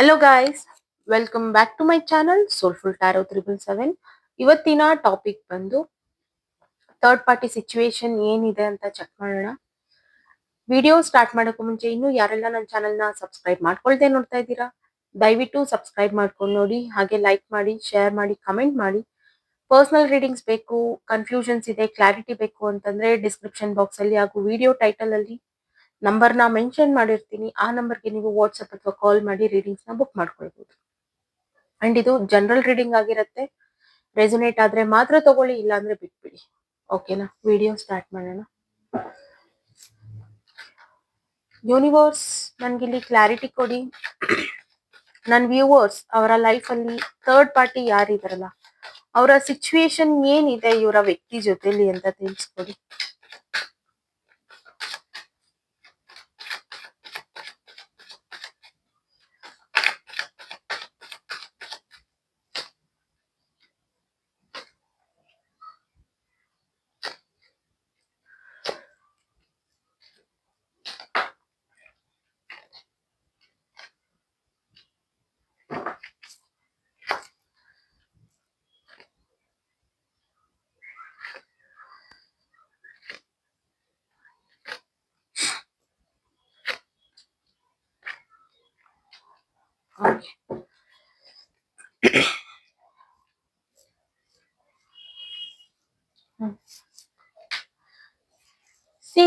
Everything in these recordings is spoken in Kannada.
Hello guys, welcome back to my channel soulful tarot 777. ಇವತ್ತಿನ ಟಾಪಿಕ್ ಬಂದು ಥರ್ಡ್ ಪಾರ್ಟಿ ಸಿಚುವೇಶನ್ ಏನಿದೆ ಅಂತ ಚೆಕ್ ಮಾಡೋಣ. ವಿಡಿಯೋ ಸ್ಟಾರ್ಟ್ ಮಾಡೋಕ್ಕೂ ಮುಂಚೆ ಇನ್ನೂ ಯಾರೆಲ್ಲ ನನ್ನ ಚಾನಲ್ನ ಸಬ್ಸ್ಕ್ರೈಬ್ ಮಾಡ್ಕೊಳ್ದೆ ನೋಡ್ತಾ ಇದ್ದೀರಾ, ದಯವಿಟ್ಟು ಸಬ್ಸ್ಕ್ರೈಬ್ ಮಾಡ್ಕೊಂಡು ನೋಡಿ. ಹಾಗೆ ಲೈಕ್ ಮಾಡಿ, ಶೇರ್ ಮಾಡಿ, ಕಮೆಂಟ್ ಮಾಡಿ. ಪರ್ಸನಲ್ ರೀಡಿಂಗ್ಸ್ ಬೇಕು, ಕನ್ಫ್ಯೂಷನ್ಸ್ ಇದೆ, ಕ್ಲಾರಿಟಿ ಬೇಕು ಅಂತಂದ್ರೆ ಡಿಸ್ಕ್ರಿಪ್ಷನ್ ಬಾಕ್ಸ್ ಅಲ್ಲಿ ಹಾಗೂ ವಿಡಿಯೋ ಟೈಟಲ್ ಅಲ್ಲಿ ನಂಬರ್ನ ಮೆನ್ಷನ್ ಮಾಡಿರ್ತೀನಿ. ಆ ನಂಬರ್ಗೆ ನೀವು ವಾಟ್ಸ್ಆಪ್ ಅಥವಾ ಕಾಲ್ ಮಾಡಿ ರೀಡಿಂಗ್ಸ್ ನ ಬುಕ್ ಮಾಡ್ಕೊಳ್ಬಹುದು. ಅಂಡ್ ಇದು ಜನರಲ್ ರೀಡಿಂಗ್ ಆಗಿರುತ್ತೆ. ರೆಸೊನೇಟ್ ಆದ್ರೆ ಮಾತ್ರ ತಗೊಳ್ಳಿ, ಇಲ್ಲ ಅಂದ್ರೆ ಬಿಟ್ಬಿಡಿ. ಓಕೆನಾ? ವಿಡಿಯೋ ಸ್ಟಾರ್ಟ್ ಮಾಡೋಣ. ಯೂನಿವರ್ಸ್ ನನ್ಗಿಲ್ಲಿ ಕ್ಲಾರಿಟಿ ಕೊಡಿ. ನನ್ನ ವ್ಯೂವರ್ಸ್ ಅವರ ಲೈಫ್ ಅಲ್ಲಿ ಥರ್ಡ್ ಪಾರ್ಟಿ ಯಾರಿದಾರಲ್ಲ, ಅವರ ಸಿಚುವೇಶನ್ ಏನಿದೆ ಇವರ ವ್ಯಕ್ತಿ ಜೊತೆಲಿ ಅಂತ ತಿಳಿಸ್ಕೊಡಿ.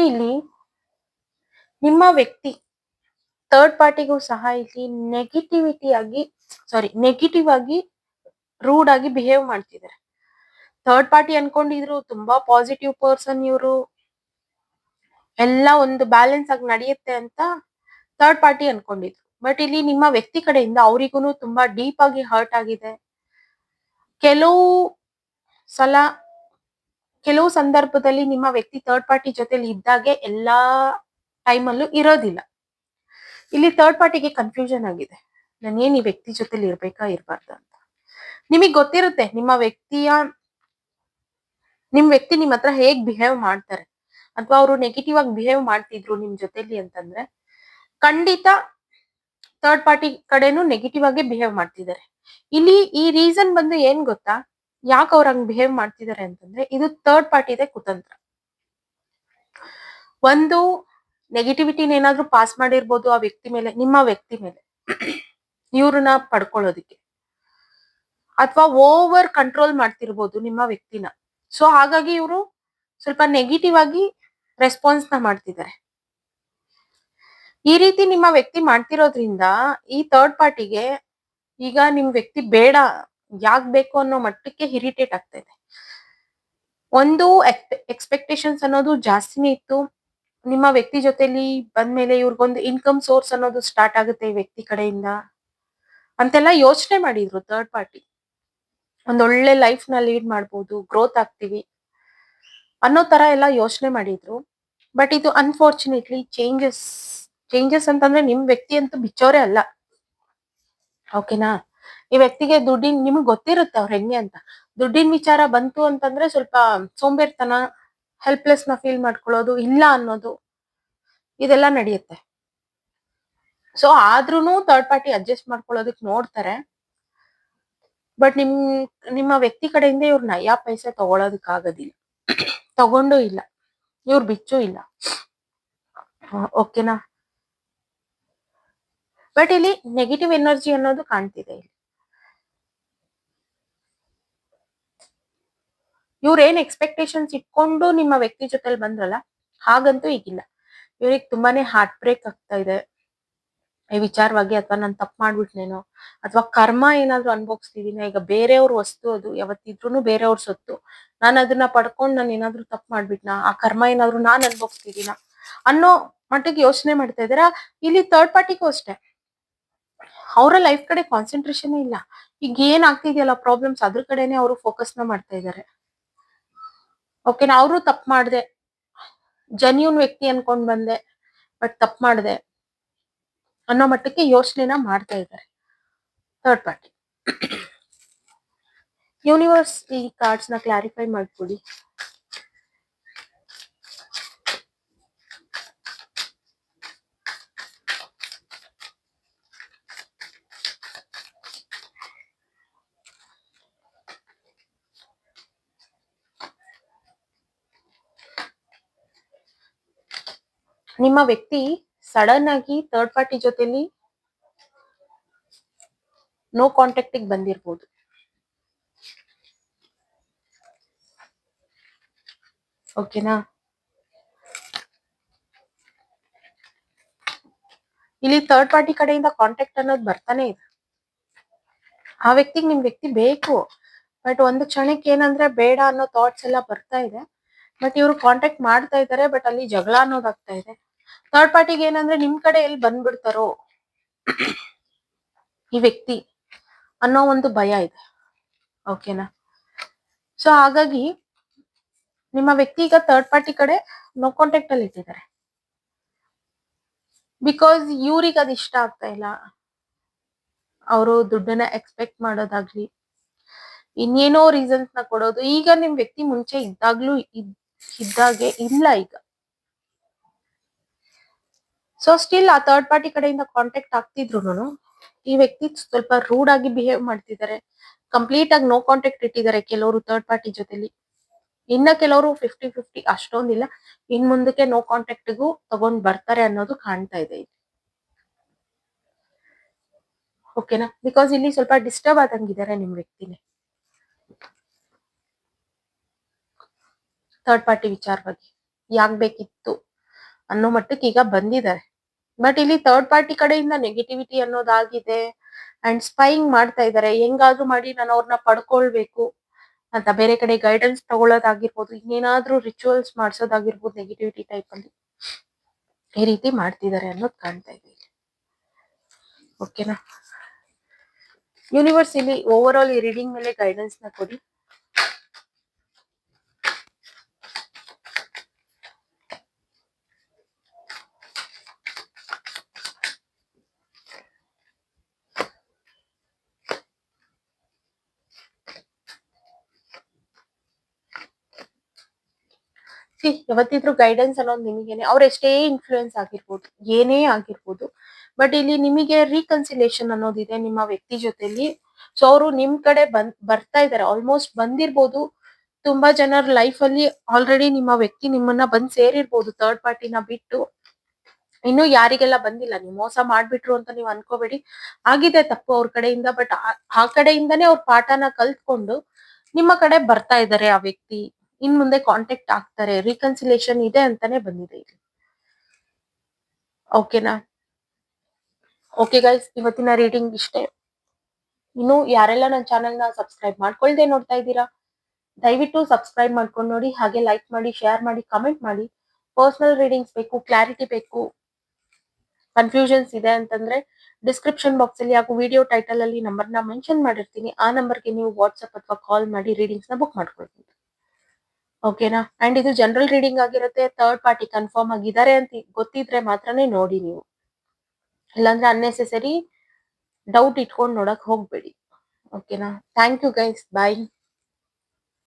ಇಲ್ಲಿ ನಿಮ್ಮ ವ್ಯಕ್ತಿ ಥರ್ಡ್ ಪಾರ್ಟಿಗೂ ಸಹ ಇಲ್ಲಿ ನೆಗೆಟಿವ್ ಆಗಿ ರೂಡ್ ಆಗಿ ಬಿಹೇವ್ ಮಾಡ್ತಿದ್ದಾರೆ. ಥರ್ಡ್ ಪಾರ್ಟಿ ಅನ್ಕೊಂಡಿದ್ರು ತುಂಬಾ ಪಾಸಿಟಿವ್ ಪರ್ಸನ್ ಇವರು, ಎಲ್ಲ ಒಂದು ಬ್ಯಾಲೆನ್ಸ್ ಆಗಿ ನಡೆಯುತ್ತೆ ಅಂತ ಥರ್ಡ್ ಪಾರ್ಟಿ ಅನ್ಕೊಂಡಿದ್ರು. ಬಟ್ ಇಲ್ಲಿ ನಿಮ್ಮ ವ್ಯಕ್ತಿ ಕಡೆಯಿಂದ ಅವರಿಗೂ ತುಂಬಾ ಡೀಪ್ ಆಗಿ ಹರ್ಟ್ ಆಗಿದೆ. ಕೆಲವು ಸಂದರ್ಭದಲ್ಲಿ ನಿಮ್ಮ ವ್ಯಕ್ತಿ ಥರ್ಡ್ ಪಾರ್ಟಿ ಜೊತೆಲಿ ಇದ್ದಾಗೆ ಎಲ್ಲಾ ಟೈಮಲ್ಲೂ ಇರೋದಿಲ್ಲ. ಇಲ್ಲಿ ಥರ್ಡ್ ಪಾರ್ಟಿಗೆ ಕನ್ಫ್ಯೂಷನ್ ಆಗಿದೆ, ನಾನೇನ್ ಈ ವ್ಯಕ್ತಿ ಜೊತೆಲಿ ಇರ್ಬೇಕಾ ಇರ್ಬಾರ್ದ ಅಂತ. ನಿಮಗ್ ಗೊತ್ತಿರುತ್ತೆ ನಿಮ್ ವ್ಯಕ್ತಿ ನಿಮ್ ಹತ್ರ ಹೇಗ್ ಬಿಹೇವ್ ಮಾಡ್ತಾರೆ, ಅಥವಾ ಅವರು ನೆಗೆಟಿವ್ ಆಗಿ ಬಿಹೇವ್ ಮಾಡ್ತಿದ್ರು ನಿಮ್ ಜೊತೆಲಿ ಅಂತಂದ್ರೆ ಖಂಡಿತ ಥರ್ಡ್ ಪಾರ್ಟಿ ಕಡೆನೂ ನೆಗೆಟಿವ್ ಆಗಿ ಬಿಹೇವ್ ಮಾಡ್ತಿದ್ದಾರೆ. ಇಲ್ಲಿ ಈ ರೀಸನ್ ಬಂದು ಏನ್ ಗೊತ್ತಾ, ಯಾಕೆ ಅವ್ರ ಹಂಗ್ ಬಿಹೇವ್ ಮಾಡ್ತಿದ್ದಾರೆ ಅಂತಂದ್ರೆ ಇದು ಥರ್ಡ್ ಪಾರ್ಟಿದೆ ಕುತಂತ್ರ. ಒಂದು ನೆಗೆಟಿವಿಟಿನ ಏನಾದ್ರೂ ಪಾಸ್ ಮಾಡಿರ್ಬೋದು ಆ ವ್ಯಕ್ತಿ ಮೇಲೆ, ನಿಮ್ಮ ವ್ಯಕ್ತಿ ಮೇಲೆ, ಇವ್ರನ್ನ ಪಡ್ಕೊಳ್ಳೋದಿಕ್ಕೆ, ಅಥವಾ ಓವರ್ ಕಂಟ್ರೋಲ್ ಮಾಡ್ತಿರ್ಬೋದು ನಿಮ್ಮ ವ್ಯಕ್ತಿನ. ಸೊ ಹಾಗಾಗಿ ಇವರು ಸ್ವಲ್ಪ ನೆಗೆಟಿವ್ ಆಗಿ ರೆಸ್ಪಾನ್ಸ್ ನ ಮಾಡ್ತಿದ್ದಾರೆ. ಈ ರೀತಿ ನಿಮ್ಮ ವ್ಯಕ್ತಿ ಮಾಡ್ತಿರೋದ್ರಿಂದ ಈ ಥರ್ಡ್ ಪಾರ್ಟಿಗೆ ಈಗ ನಿಮ್ ವ್ಯಕ್ತಿ ಬೇಡ, ಯಾಕ್ ಬೇಕು ಅನ್ನೋ ಮಟ್ಟಕ್ಕೆ ಇರಿಟೇಟ್ ಆಗ್ತಾ ಇದೆ. ಒಂದು ಎಕ್ಸ್ಪೆಕ್ಟೇಷನ್ಸ್ ಅನ್ನೋದು ಜಾಸ್ತಿನೇ ಇತ್ತು. ನಿಮ್ಮ ವ್ಯಕ್ತಿ ಜೊತೆಲಿ ಬಂದ್ಮೇಲೆ ಇವ್ರಿಗೊಂದು ಇನ್ಕಮ್ ಸೋರ್ಸ್ ಅನ್ನೋದು ಸ್ಟಾರ್ಟ್ ಆಗುತ್ತೆ ಈ ವ್ಯಕ್ತಿ ಕಡೆಯಿಂದ ಅಂತೆಲ್ಲ ಯೋಚನೆ ಮಾಡಿದ್ರು ಥರ್ಡ್ ಪಾರ್ಟಿ. ಒಂದೊಳ್ಳೆ ಲೈಫ್ ನ ಲೀಡ್ ಮಾಡ್ಬೋದು, ಗ್ರೋತ್ ಆಗ್ತೀವಿ ಅನ್ನೋ ತರ ಎಲ್ಲ ಯೋಚನೆ ಮಾಡಿದ್ರು. ಬಟ್ ಇದು ಅನ್ಫಾರ್ಚುನೇಟ್ಲಿ ಚೇಂಜಸ್ ಅಂತಂದ್ರೆ ನಿಮ್ ವ್ಯಕ್ತಿ ಅಂತೂ ಬಿಚ್ಚೋರೆ ಅಲ್ಲ. ಓಕೆನಾ? ಈ ವ್ಯಕ್ತಿಗೆ ನಿಮ್ಗೆ ಗೊತ್ತಿರುತ್ತೆ ಅವ್ರ ಹೆಂಗೆ ಅಂತ. ದುಡ್ಡಿನ ವಿಚಾರ ಬಂತು ಅಂತಂದ್ರೆ ಸ್ವಲ್ಪ ಸೋಂಬೇರ್ತನ, ಹೆಲ್ಪ್ಲೆಸ್ ನ ಫೀಲ್ ಮಾಡ್ಕೊಳ್ಳೋದು, ಇಲ್ಲ ಅನ್ನೋದು, ಇದೆಲ್ಲ ನಡೆಯುತ್ತೆ. ಸೊ ಆದ್ರೂನು ಥರ್ಡ್ ಪಾರ್ಟಿ ಅಡ್ಜಸ್ಟ್ ಮಾಡ್ಕೊಳ್ಳೋದಕ್ ನೋಡ್ತಾರೆ. ಬಟ್ ನಿಮ್ಮ ವ್ಯಕ್ತಿ ಕಡೆಯಿಂದ ಇವ್ರು ನಯಾ ಪೈಸೆ ತಗೊಳೋದಕ್ ಆಗೋದಿಲ್ಲ, ತಗೊಂಡು ಇಲ್ಲ, ಇವ್ರು ಬಿಚ್ಚು ಇಲ್ಲ. ಓಕೆನಾ? ಬಟ್ ಇಲ್ಲಿ ನೆಗೆಟಿವ್ ಎನರ್ಜಿ ಅನ್ನೋದು ಕಾಣ್ತಿದೆ. ಇಲ್ಲಿ ಇವ್ರ ಏನ್ ಎಕ್ಸ್ಪೆಕ್ಟೇಷನ್ಸ್ ಇಟ್ಕೊಂಡು ನಿಮ್ಮ ವ್ಯಕ್ತಿ ಜೊತೆಲಿ ಬಂದ್ರಲ್ಲ, ಹಾಗಂತೂ ಈಗಿಲ್ಲ. ಇವ್ರಿಗೆ ತುಂಬಾನೇ ಹಾರ್ಟ್ ಬ್ರೇಕ್ ಆಗ್ತಾ ಇದೆ ಈ ವಿಚಾರವಾಗಿ. ಅಥವಾ ನಾನು ತಪ್ಪು ಮಾಡ್ಬಿಟ್ನೇನೋ, ಅಥವಾ ಕರ್ಮ ಏನಾದ್ರು ಅನ್ಭೋಗಿಸ್ತಿದೀನಿ, ಈಗ ಬೇರೆಯವ್ರ ವಸ್ತು ಅದು, ಯಾವತ್ತಿದ್ರು ಬೇರೆಯವ್ರ ಸೊತ್ತು, ನಾನು ಅದನ್ನ ಪಡ್ಕೊಂಡು ನಾನು ಏನಾದ್ರು ತಪ್ಪು ಮಾಡ್ಬಿಟ್ನಾ, ಆ ಕರ್ಮ ಏನಾದ್ರು ನಾನ್ ಅನ್ಭೋಗಿಸ್ತಿದೀನ ಅನ್ನೋ ಮಟ್ಟಿಗೆ ಯೋಚನೆ ಮಾಡ್ತಾ ಇದಾರ. ಇಲ್ಲಿ ಥರ್ಡ್ ಪಾರ್ಟಿಗೂ ಅಷ್ಟೇ, ಅವರ ಲೈಫ್ ಕಡೆ ಕಾನ್ಸಂಟ್ರೇಷನ್ ಇಲ್ಲ. ಈಗ ಏನ್ ಆಗ್ತಿದೆಯಲ್ಲ ಪ್ರಾಬ್ಲಮ್ಸ್, ಅದ್ರ ಕಡೆನೆ ಅವರು ಫೋಕಸ್ ನ ಮಾಡ್ತಾ ಇದ್ದಾರೆ. ಓಕೆನಾ? ಅವರು ತಪ್ಪು ಮಾಡ್ದೆ, ಜೆನ್ಯೂನ್ ವ್ಯಕ್ತಿ ಅನ್ಕೊಂಡ್ ಬಂದೆ, ಬಟ್ ತಪ್ಪು ಮಾಡ್ದೆ ಅನ್ನೋ ಮಟ್ಟಕ್ಕೆ ಯೋಚನೆನ ಮಾಡ್ತಾ ಇದ್ದಾರೆ ಥರ್ಡ್ ಪಾರ್ಟಿ. ಯೂನಿವರ್ಸ್ ಈ ಕಾರ್ಡ್ಸ್ ನ ಕ್ಲಾರಿಫೈ ಮಾಡ್ಕೊಡಿ. ನಿಮ್ಮ ವ್ಯಕ್ತಿ ಸಡನ್ ಆಗಿ ಥರ್ಡ್ ಪಾರ್ಟಿ ಜೊತೆಲಿ ನೋ ಕಾಂಟ್ಯಾಕ್ಟ್ ಬಂದಿರ್ಬೋದು. ಓಕೆನಾ? ಇಲ್ಲಿ ಥರ್ಡ್ ಪಾರ್ಟಿ ಕಡೆಯಿಂದ ಕಾಂಟ್ಯಾಕ್ಟ್ ಅನ್ನೋದು ಬರ್ತಾನೆ ಇದೆ. ಆ ವ್ಯಕ್ತಿಗೆ ನಿಮ್ ವ್ಯಕ್ತಿ ಬೇಕು, ಬಟ್ ಒಂದು ಕ್ಷಣಕ್ಕೆ ಏನಂದ್ರೆ ಬೇಡ ಅನ್ನೋ ಥಾಟ್ಸ್ ಎಲ್ಲ ಬರ್ತಾ ಇದೆ. ಬಟ್ ಇವ್ರು ಕಾಂಟ್ಯಾಕ್ಟ್ ಮಾಡ್ತಾ ಇದ್ದಾರೆ, ಬಟ್ ಅಲ್ಲಿ ಜಗಳ ಅನ್ನೋದಾಗ್ತಾ ಇದೆ. ಥರ್ಡ್ ಪಾರ್ಟಿಗೆ ಏನಂದ್ರೆ ನಿಮ್ ಕಡೆ ಎಲ್ಲಿ ಬಂದ್ಬಿಡ್ತಾರೋ ಈ ವ್ಯಕ್ತಿ ಅನ್ನೋ ಒಂದು ಭಯ ಇದೆ. ಓಕೆನಾ? ಸೊ ಹಾಗಾಗಿ ನಿಮ್ಮ ವ್ಯಕ್ತಿ ಈಗ ಥರ್ಡ್ ಪಾರ್ಟಿ ಕಡೆ ನೋ ಕಾಂಟ್ಯಾಕ್ಟ್ ಅಲ್ಲಿ ಇಟ್ಟಿದ್ದಾರೆ. ಬಿಕಾಸ್ ಇವ್ರಿಗೆ ಅದು ಇಷ್ಟ ಆಗ್ತಾ ಇಲ್ಲ. ಅವರು ದುಡ್ಡನ್ನ ಎಕ್ಸ್ಪೆಕ್ಟ್ ಮಾಡೋದಾಗ್ಲಿ, ಇನ್ನೇನೋ ರೀಸನ್ಸ್ ನ ಕೊಡೋದು. ಈಗ ನಿಮ್ ವ್ಯಕ್ತಿ ಮುಂಚೆ ಇದ್ದಾಗ್ಲೂ ಇದ್ದಾಗೆ ಇಲ್ಲ ಈಗ. ಸೊ ಸ್ಟಿಲ್ ಆ ಥರ್ಡ್ ಪಾರ್ಟಿ ಕಡೆಯಿಂದ ಕಾಂಟ್ಯಾಕ್ಟ್ ಆಗ್ತಿದ್ರು ಈ ವ್ಯಕ್ತಿ ಸ್ವಲ್ಪ ರೂಡ್ ಆಗಿ ಬಿಹೇವ್ ಮಾಡ್ತಿದ್ದಾರೆ. ಕಂಪ್ಲೀಟ್ ಆಗಿ ನೋ ಕಾಂಟ್ಯಾಕ್ಟ್ ಇಟ್ಟಿದ್ದಾರೆ ಕೆಲವರು ಥರ್ಡ್ ಪಾರ್ಟಿ ಜೊತೆಲಿ. ಇನ್ನ ಕೆಲವರು 50-50 ಅಷ್ಟೊಂದಿಲ್ಲ. ಇನ್ ಮುಂದಕ್ಕೆ ನೋ ಕಾಂಟ್ಯಾಕ್ಟ್ಗೂ ತಗೊಂಡ್ ಬರ್ತಾರೆ ಅನ್ನೋದು ಕಾಣ್ತಾ ಇದೆ ಇಲ್ಲಿ. ಓಕೆನಾ? ಬಿಕಾಸ್ ಇಲ್ಲಿ ಸ್ವಲ್ಪ ಡಿಸ್ಟರ್ಬ್ ಆದಂಗಿದ್ದಾರೆ ನಿಮ್ ವ್ಯಕ್ತಿನೇ ಥರ್ಡ್ ಪಾರ್ಟಿ ವಿಚಾರವಾಗಿ. ಯಾಕ್ ಬೇಕಿತ್ತು ಅನ್ನೋ ಮಟ್ಟಕ್ಕೆ ಈಗ ಬಂದಿದ್ದಾರೆ. ಬಟ್ ಇಲ್ಲಿ ಥರ್ಡ್ ಪಾರ್ಟಿ ಕಡೆಯಿಂದ ನೆಗೆಟಿವಿಟಿ ಅನ್ನೋದಾಗಿದೆ ಅಂಡ್ ಸ್ಪೈಯಿಂಗ್ ಮಾಡ್ತಾ ಇದ್ದಾರೆ. ಹೆಂಗಾದ್ರೂ ಮಾಡಿ ನಾನು ಅವ್ರನ್ನ ಪಡ್ಕೊಳ್ಬೇಕು ಅಂತ ಬೇರೆ ಕಡೆ ಗೈಡೆನ್ಸ್ ತಗೊಳ್ಳೋದಾಗಿರ್ಬೋದು, ಇನ್ನೇನಾದ್ರೂ ರಿಚುವಲ್ಸ್ ಮಾಡ್ಸೋದಾಗಿರ್ಬೋದು, ನೆಗೆಟಿವಿಟಿ ಟೈಪ್ ಅಲ್ಲಿ ಈ ರೀತಿ ಮಾಡ್ತಿದ್ದಾರೆ ಅನ್ನೋದು ಕಾಣ್ತಾ ಇದೆ. ಓಕೆನಾ? ಯೂನಿವರ್ಸ್ ಇಲ್ಲಿ ಓವರ್ ಆಲ್ ಈ ರೀಡಿಂಗ್ ಮೇಲೆ ಗೈಡೆನ್ಸ್ ನ ಕೊಡಿ. ಯಾವತ್ತಿದ್ರು ಗೈಡೆನ್ಸ್ ಅನ್ನೋದು ನಿಮಗೇನೆ. ಅವ್ರ ಎಷ್ಟೇ ಇನ್ಫ್ಲೂಯೆನ್ಸ್ ಆಗಿರ್ಬೋದು, ಏನೇ ಆಗಿರ್ಬೋದು, ಬಟ್ ಇಲ್ಲಿ ನಿಮಗೆ ರೀಕನ್ಸಿಲೇಷನ್ ಅನ್ನೋದಿದೆ ನಿಮ್ಮ ವ್ಯಕ್ತಿ ಜೊತೆಲಿ. ಸೊ ಅವರು ನಿಮ್ ಕಡೆ ಬರ್ತಾ ಇದಾರೆ, ಆಲ್ಮೋಸ್ಟ್ ಬಂದಿರ್ಬೋದು. ತುಂಬಾ ಜನರ ಲೈಫ್ ಅಲ್ಲಿ ಆಲ್ರೆಡಿ ನಿಮ್ಮ ವ್ಯಕ್ತಿ ನಿಮ್ಮನ್ನ ಬಂದ್ ಸೇರಿರ್ಬೋದು ಥರ್ಡ್ ಪಾರ್ಟಿನ ಬಿಟ್ಟು. ಇನ್ನು ಯಾರಿಗೆಲ್ಲ ಬಂದಿಲ್ಲ, ನೀವು ಮೋಸ ಮಾಡ್ಬಿಟ್ರು ಅಂತ ನೀವು ಅನ್ಕೋಬೇಡಿ. ಆಗಿದೆ ತಪ್ಪು ಅವ್ರ ಕಡೆಯಿಂದ, ಬಟ್ ಆ ಕಡೆಯಿಂದಾನೇ ಅವ್ರ ಪಾಠನ ಕಲ್ತ್ಕೊಂಡು ನಿಮ್ಮ ಕಡೆ ಬರ್ತಾ ಇದಾರೆ ಆ ವ್ಯಕ್ತಿ. ಇನ್ ಮುಂದೆ ಕಾಂಟ್ಯಾಕ್ಟ್ ಆಗ್ತಾರೆ, ರೀಕನ್ಸಿಲೇಷನ್ ಇದೆ ಅಂತಾನೆ ಬಂದಿದೆ ಇಲ್ಲಿ. ಓಕೆನಾ? ಓಕೆ ಗೈಸ್, ಇವತ್ತಿನ ರೀಡಿಂಗ್ ಇಷ್ಟೇ. ಇನ್ನು ಯಾರೆಲ್ಲ ನನ್ನ ಚಾನೆಲ್ ನ ಸಬ್ಸ್ಕ್ರೈಬ್ ಮಾಡ್ಕೊಳ್ದೆ ನೋಡ್ತಾ ಇದ್ದೀರಾ, ದಯವಿಟ್ಟು ಸಬ್ಸ್ಕ್ರೈಬ್ ಮಾಡ್ಕೊಂಡು ನೋಡಿ. ಹಾಗೆ ಲೈಕ್ ಮಾಡಿ, ಶೇರ್ ಮಾಡಿ, ಕಮೆಂಟ್ ಮಾಡಿ. ಪರ್ಸನಲ್ ರೀಡಿಂಗ್ಸ್ ಬೇಕು, ಕ್ಲಾರಿಟಿ ಬೇಕು, ಕನ್ಫ್ಯೂಷನ್ಸ್ ಇದೆ ಅಂತಂದ್ರೆ ಡಿಸ್ಕ್ರಿಪ್ಷನ್ ಬಾಕ್ಸ್ ಅಲ್ಲಿ ಹಾಗೂ ವಿಡಿಯೋ ಟೈಟಲ್ ಅಲ್ಲಿ ನಂಬರ್ ನ ಮೆನ್ಷನ್ ಮಾಡಿರ್ತೀನಿ. ಆ ನಂಬರ್ಗೆ ನೀವು ವಾಟ್ಸ್ಆಪ್ ಅಥವಾ ಕಾಲ್ ಮಾಡಿ ರೀಡಿಂಗ್ಸ್ ನ ಬುಕ್ ಮಾಡ್ಕೊಳ್ಬಹುದು. ಓಕೆನಾ? ಅಂಡ್ ಇದು ಜನರಲ್ ರೀಡಿಂಗ್ ಆಗಿರುತ್ತೆ. ಥರ್ಡ್ ಪಾರ್ಟಿ ಕನ್ಫರ್ಮ್ ಆಗಿದ್ದಾರೆ ಅಂತ ಗೊತ್ತಿದ್ರೆ ಮಾತ್ರನೇ ನೋಡಿ ನೀವು, ಇಲ್ಲಾಂದ್ರೆ ಅನ್ನೆಸೆಸರಿ ಡೌಟ್ ಇಟ್ಕೊಂಡು ನೋಡಕ್ ಹೋಗ್ಬೇಡಿ. ಓಕೆನಾ? Thank you guys, bye.